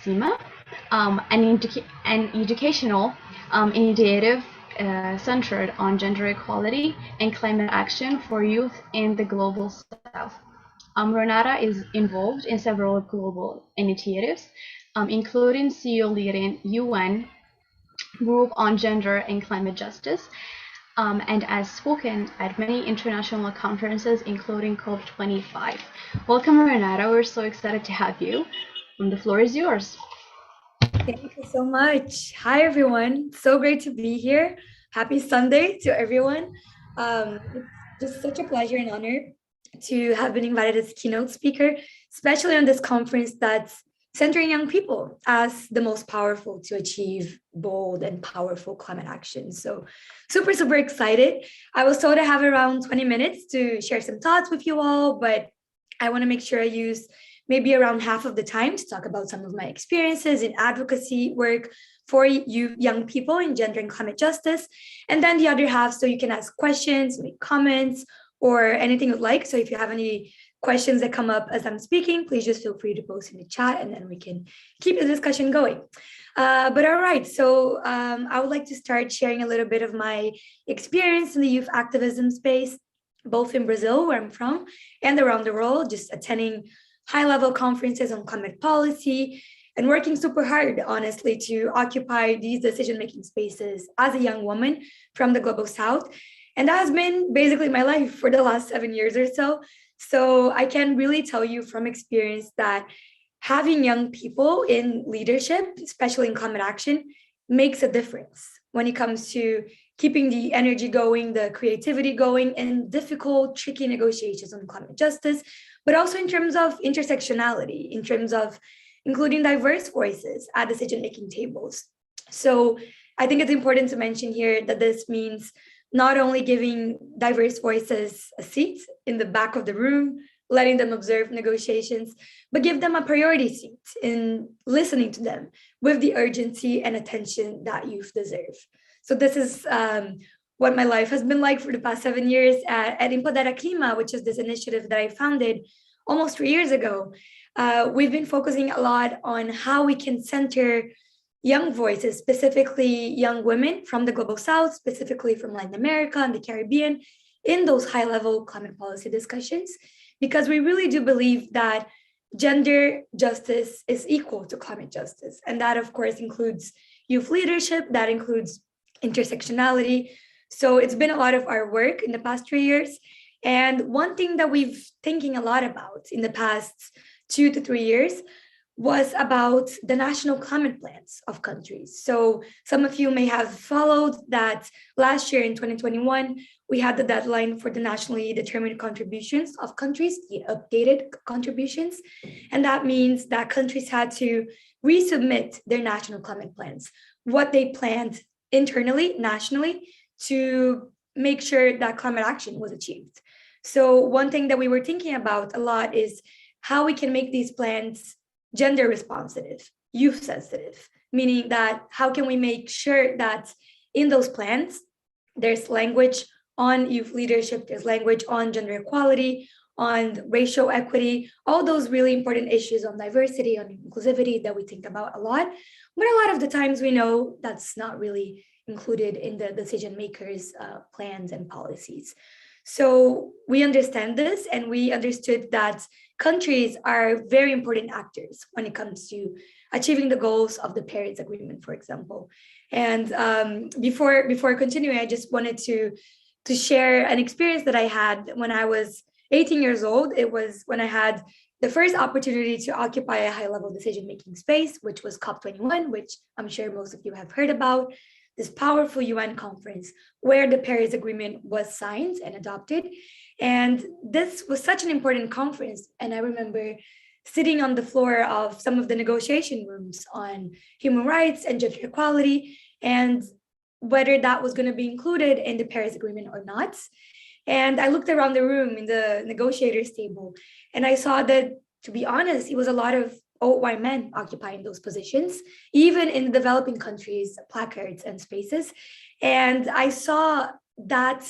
SEMA, an educational initiative centered on gender equality and climate action for youth in the global south. Renata is involved in several global initiatives, including CEO leading UN group on gender and climate justice, and has spoken at many international conferences, including COP25. Welcome, Renata. We're so excited to have you. The floor is yours. Thank you so much. Hi, everyone. So great to be here. Happy Sunday to everyone. It's just such a pleasure and honor to have been invited as keynote speaker, especially on this conference that's centering young people as the most powerful to achieve bold and powerful climate action. So super excited. I was told I have around 20 minutes to share some thoughts with you all, but I want to make sure I use maybe around half of the time to talk about some of my experiences in advocacy work for you young people in gender and climate justice. And then the other half, so you can ask questions, make comments, or anything you'd like. So if you have any questions that come up as I'm speaking, please just feel free to post in the chat and then we can keep the discussion going. But all right, so I would like to start sharing a little bit of my experience in the youth activism space, both in Brazil, where I'm from, and around the world, just attending high-level conferences on climate policy and working super hard, honestly, to occupy these decision-making spaces as a young woman from the global south. And that has been basically my life for the last 7 years or so. So I can really tell you from experience that having young people in leadership, especially in climate action, makes a difference when it comes to keeping the energy going, the creativity going, and difficult, tricky negotiations on climate justice, but also in terms of intersectionality, in terms of including diverse voices at decision-making tables. So I think it's important to mention here that this means not only giving diverse voices a seat in the back of the room, letting them observe negotiations, but give them a priority seat in listening to them with the urgency and attention that youth deserve. So this is what my life has been like for the past 7 years at Empodera Clima, which is this initiative that I founded almost 3 years ago. We've been focusing a lot on how we can center young voices, specifically young women from the global south, specifically from Latin America and the Caribbean, in those high-level climate policy discussions, because we really do believe that gender justice is equal to climate justice. And that, of course, includes youth leadership, that includes intersectionality. So it's been a lot of our work in the past 3 years. And one thing that we've thinking a lot about in the past 2 to 3 years was about the national climate plans of countries. So some of you may have followed that last year in 2021, we had the deadline for the nationally determined contributions of countries, the updated contributions. And that means that countries had to resubmit their national climate plans, what they planned internally, nationally, to make sure that climate action was achieved. So one thing that we were thinking about a lot is how we can make these plans gender responsive, youth sensitive, meaning that how can we make sure that in those plans, there's language on youth leadership, there's language on gender equality, on racial equity, all those really important issues on diversity, on inclusivity that we think about a lot. But a lot of the times we know that's not really included in the decision makers' plans and policies. So we understand this, and we understood that countries are very important actors when it comes to achieving the goals of the Paris Agreement, for example. And before continuing, I just wanted to share an experience that I had when I was 18 years old. It was when I had the first opportunity to occupy a high-level decision-making space, which was COP21, which I'm sure most of you have heard about. This powerful UN conference where the Paris Agreement was signed and adopted. And this was such an important conference. And I remember sitting on the floor of some of the negotiation rooms on human rights and gender equality, and whether that was going to be included in the Paris Agreement or not. And I looked around the room in the negotiators table, and I saw that, to be honest, it was a lot of old white men occupying those positions, even in developing countries, placards and spaces. And I saw that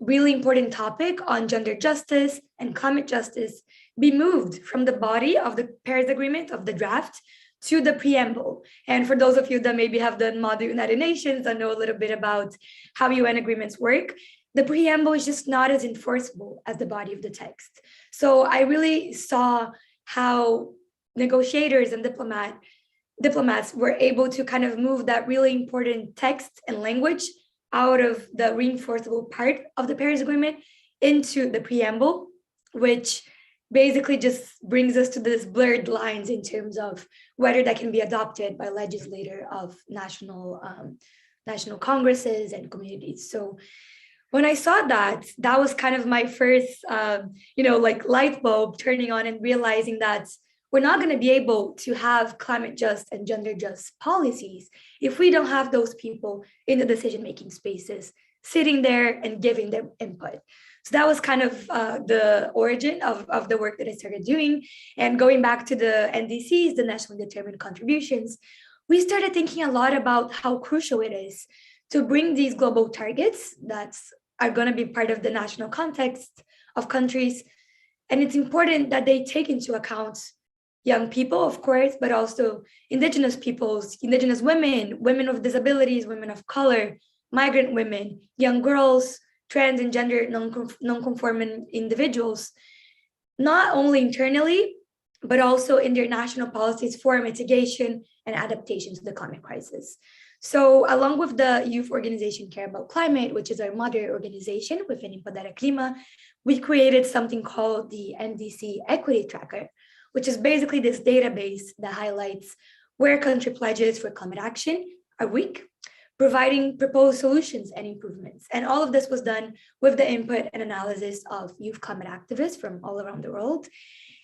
really important topic on gender justice and climate justice be moved from the body of the Paris Agreement, of the draft, to the preamble. And for those of you that maybe have done Model United Nations and know a little bit about how UN agreements work, the preamble is just not as enforceable as the body of the text. So I really saw how negotiators and diplomats were able to kind of move that really important text and language out of the reinforceable part of the Paris Agreement into the preamble, which basically just brings us to this blurred lines in terms of whether that can be adopted by legislator of national congresses and communities. So when I saw that, that was kind of my first, like light bulb turning on and realizing that we're not going to be able to have climate just and gender just policies if we don't have those people in the decision-making spaces sitting there and giving them input. So that was kind of the origin of the work that I started doing. And going back to the NDCs, the nationally determined contributions, we started thinking a lot about how crucial it is to bring these global targets that are going to be part of the national context of countries. And it's important that they take into account young people, of course, but also indigenous peoples, indigenous women, women with disabilities, women of color, migrant women, young girls, trans and gender non-conforming individuals, not only internally, but also in their national policies for mitigation and adaptation to the climate crisis. So along with the youth organization Care About Climate, which is our mother organization within Untitled Chapter, we created something called the Mdc Equity Tracker, which is basically this database that highlights where country pledges for climate action are weak, providing proposed solutions and improvements. And all of this was done with the input and analysis of youth climate activists from all around the world.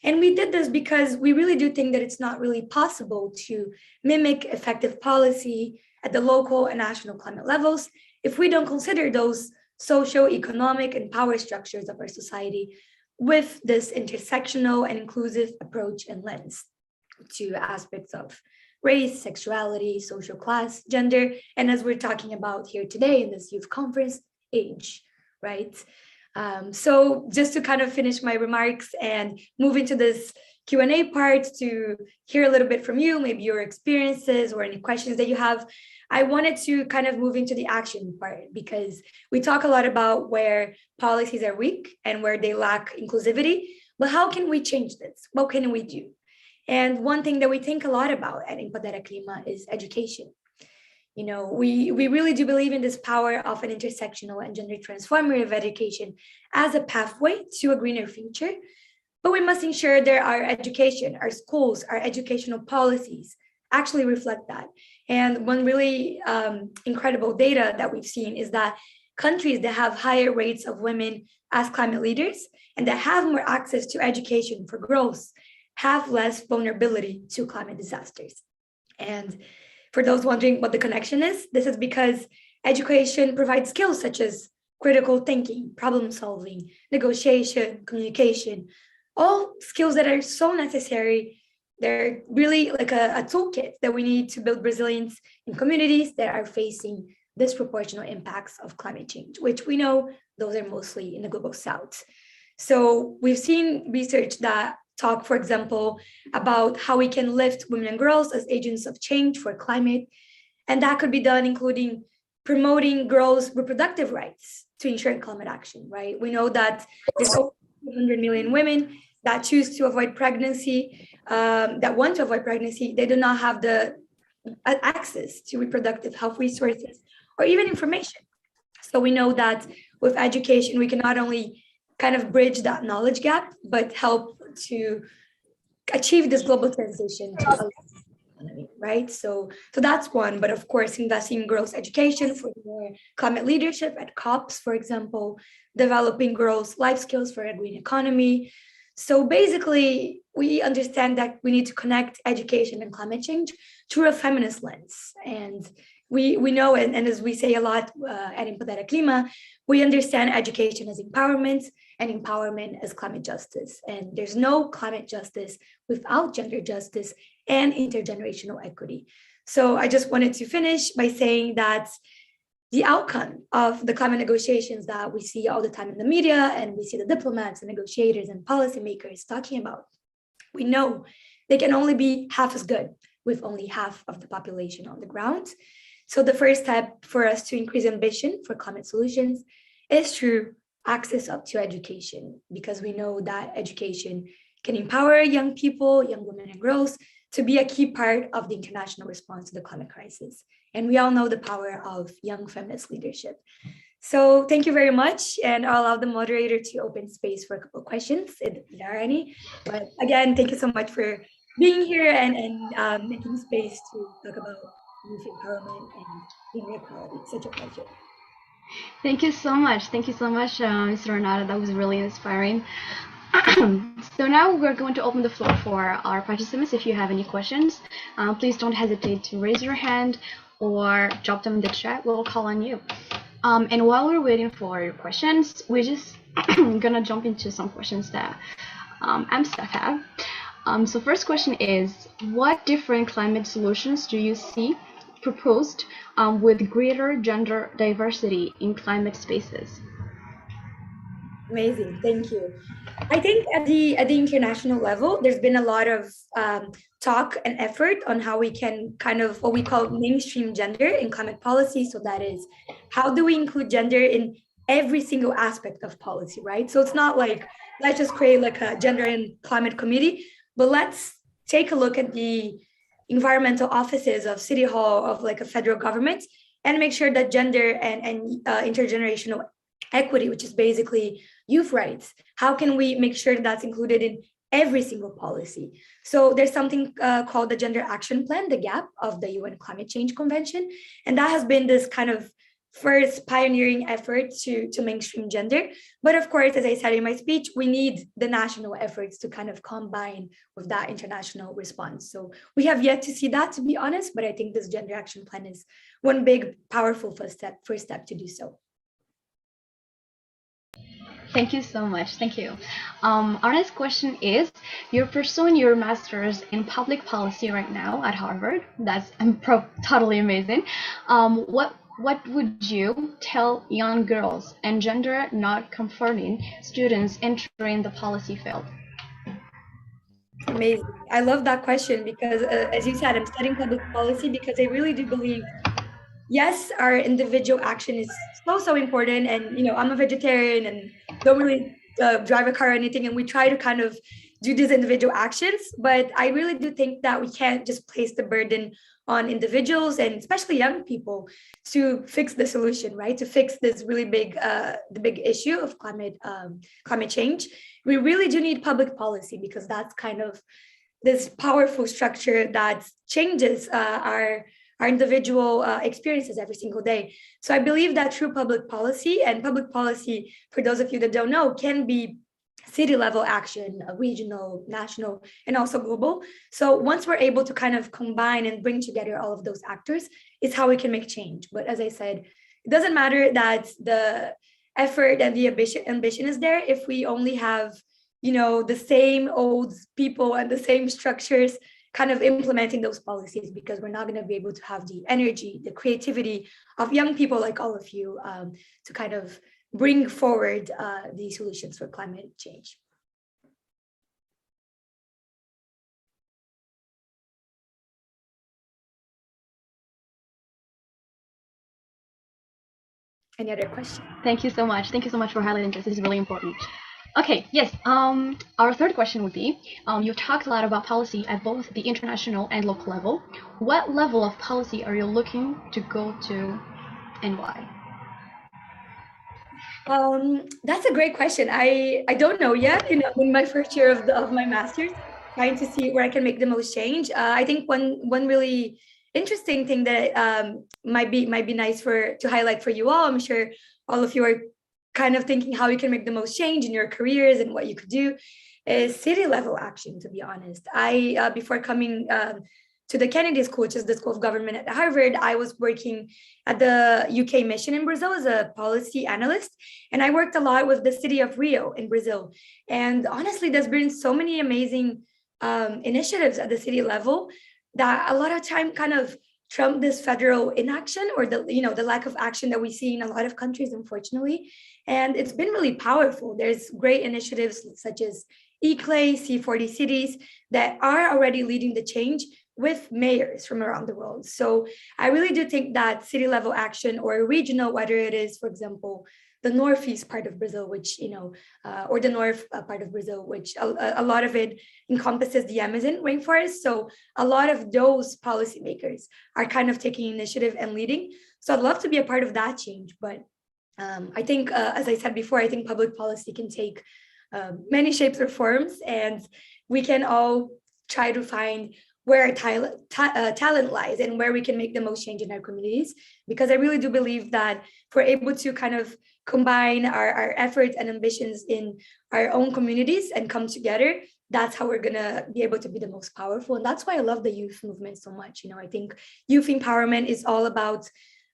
And we did this because we really do think that it's not really possible to mimic effective policy at the local and national climate levels if we don't consider those social, economic, and power structures of our society with this intersectional and inclusive approach and lens to aspects of race, sexuality, social class, gender, and as we're talking about here today in this youth conference, age, right? So just to kind of finish my remarks and move into this Q&A part to hear a little bit from you, maybe your experiences or any questions that you have, I wanted to kind of move into the action part because we talk a lot about where policies are weak and where they lack inclusivity, but how can we change this? What can we do? And one thing that we think a lot about at Untitled Chapter is education. You know, we really do believe in this power of an intersectional and gender transformative education as a pathway to a greener future, but we must ensure that our education, our schools, our educational policies actually reflect that. And one really incredible data that we've seen is that countries that have higher rates of women as climate leaders and that have more access to education for growth have less vulnerability to climate disasters. And for those wondering what the connection is, this is because education provides skills such as critical thinking, problem solving, negotiation, communication, all skills that are so necessary. They're really like a toolkit that we need to build resilience in communities that are facing disproportionate impacts of climate change, which we know those are mostly in the global south. So we've seen research that talk, for example, about how we can lift women and girls as agents of change for climate. And that could be done including promoting girls' reproductive rights to ensure climate action, right? We know that there's over 100 million women that choose to avoid pregnancy, that want to avoid pregnancy. They do not have the access to reproductive health resources or even information. So we know that with education, we can not only kind of bridge that knowledge gap, but help to achieve this global transition to a economy, right? So that's one, but of course, investing in girls' education for more climate leadership at COPs, for example, developing girls' life skills for a green economy. So basically, we understand that we need to connect education and climate change through a feminist lens. And we know, and as we say a lot at Untitled Chapter, we understand education as empowerment and empowerment as climate justice. And there's no climate justice without gender justice and intergenerational equity. So I just wanted to finish by saying that the outcome of the climate negotiations that we see all the time in the media, and we see the diplomats and negotiators and policymakers talking about, we know they can only be half as good with only half of the population on the ground. So the first step for us to increase ambition for climate solutions is through access up to education, because we know that education can empower young people, young women and girls, to be a key part of the international response to the climate crisis. And we all know the power of young feminist leadership. So thank you very much, and I'll allow the moderator to open space for a couple of questions if there are any. But again, thank you so much for being here and making space to talk about youth empowerment and gender equality. Such a pleasure. Thank you so much. Thank you so much, Mr. Renata. That was really inspiring. So now we're going to open the floor for our participants. If you have any questions, please don't hesitate to raise your hand or drop them in the chat. We'll call on you. And while we're waiting for your questions, we're just gonna jump into some questions that MStaff have. So first question is, what different climate solutions do you see proposed with greater gender diversity in climate spaces? Amazing, thank you. I think at the international level, there's been a lot of talk and effort on how we can kind of what we call mainstream gender in climate policy. So that is, how do we include gender in every single aspect of policy, right? So it's not like, let's just create like a gender and climate committee, but let's take a look at the environmental offices of City Hall, of like a federal government, and make sure that gender and intergenerational equity, which is basically youth rights, how can we make sure that that's included in every single policy? So there's something called the Gender Action Plan, the GAP of the UN Climate Change Convention. And that has been this kind of first pioneering effort to mainstream gender. But of course, as I said in my speech, we need the national efforts to kind of combine with that international response. So we have yet to see that, to be honest, but I think this Gender Action Plan is one big, powerful first step to do so. Thank you so much. Thank you. Our next question is, you're pursuing your master's in public policy right now at Harvard. That's totally amazing. What would you tell young girls and gender not conforming students entering the policy field? Amazing. I love that question because, as you said, I'm studying public policy because I really do believe, yes, our individual action is so important. And, you know, I'm a vegetarian and don't really drive a car or anything. And we try to kind of do these individual actions. But I really do think that we can't just place the burden on individuals and especially young people to fix the solution, right? To fix this really big, the big issue of climate change. We really do need public policy because that's kind of this powerful structure that changes our individual experiences every single day. So I believe that through public policy, and public policy, for those of you that don't know, can be city level action, regional, national, and also global. So once we're able to kind of combine and bring together all of those actors, it's how we can make change. But as I said, it doesn't matter that the effort and the ambition is there if we only have, you know, the same old people and the same structures kind of implementing those policies, because we're not going to be able to have the energy, the creativity of young people like all of you to kind of bring forward the solutions for climate change. Any other questions? Thank you so much. Thank you so much for highlighting this. This is really important. Okay, yes. Our third question would be, you've talked a lot about policy at both the international and local level. What level of policy are you looking to go to, and why? That's a great question. I don't know yet. You know, in my first year of my master's, trying to see where I can make the most change. I think one really interesting thing that might be nice to highlight for you all. I'm sure all of you are kind of thinking how you can make the most change in your careers and what you could do is city level action. To be honest, I before coming to the Kennedy School, which is the School of Government at Harvard, I was working at the UK mission in Brazil as a policy analyst. And I worked a lot with the city of Rio in Brazil. And honestly, there's been so many amazing initiatives at the city level that a lot of time kind of trump this federal inaction or the lack of action that we see in a lot of countries, unfortunately. And it's been really powerful. There's great initiatives such as eClay, C40 cities that are already leading the change with mayors from around the world. So I really do think that city level action or regional, whether it is, for example, the northeast part of Brazil, which, or the north part of Brazil, which a lot of it encompasses the Amazon rainforest. So a lot of those policymakers are kind of taking initiative and leading. So I'd love to be a part of that change. But I think, as I said before, I think public policy can take many shapes or forms, and we can all try to find where our talent lies and where we can make the most change in our communities. Because I really do believe that if we're able to kind of combine our efforts and ambitions in our own communities and come together, that's how we're gonna be able to be the most powerful. And that's why I love the youth movement so much. I think youth empowerment is all about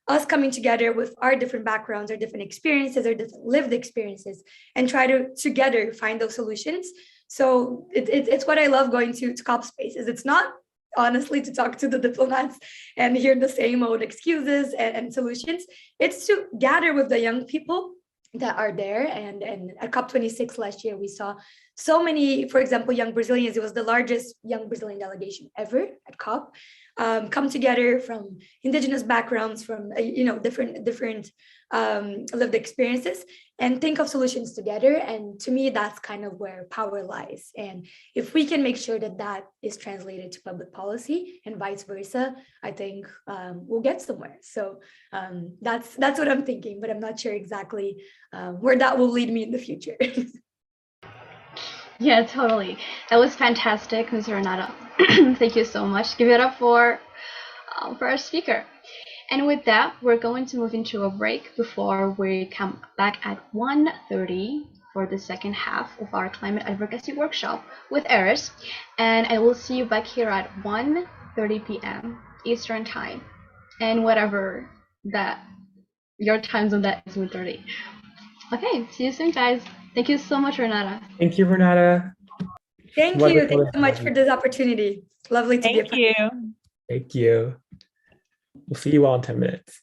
us coming together with our different backgrounds, our different experiences, our different lived experiences, and try to together find those solutions. So it's what I love going to COP spaces. It's not honestly to talk to the diplomats and hear the same old excuses and solutions. It's to gather with the young people that are there. And at COP26 last year, we saw so many, for example, young Brazilians. It was the largest young Brazilian delegation ever at COP. Come together from indigenous backgrounds, from different lived experiences, and think of solutions together. And to me, that's kind of where power lies. And if we can make sure that that is translated to public policy and vice versa, I think we'll get somewhere. So that's what I'm thinking, but I'm not sure exactly where that will lead me in the future. Yeah, totally. That was fantastic, Ms. Renata. Thank you so much. Give it up for our speaker. And with that, we're going to move into a break before we come back at 1:30 for the second half of our climate advocacy workshop with Eris. And I will see you back here at 1:30 p.m. Eastern Time, and whatever that your time zone that is 1:30. Okay, see you soon, guys. Thank you so much, Renata. Thank you, Renata. Thank you. Thank you so much for this opportunity. Lovely to be a part. Thank you. We'll see you all in 10 minutes.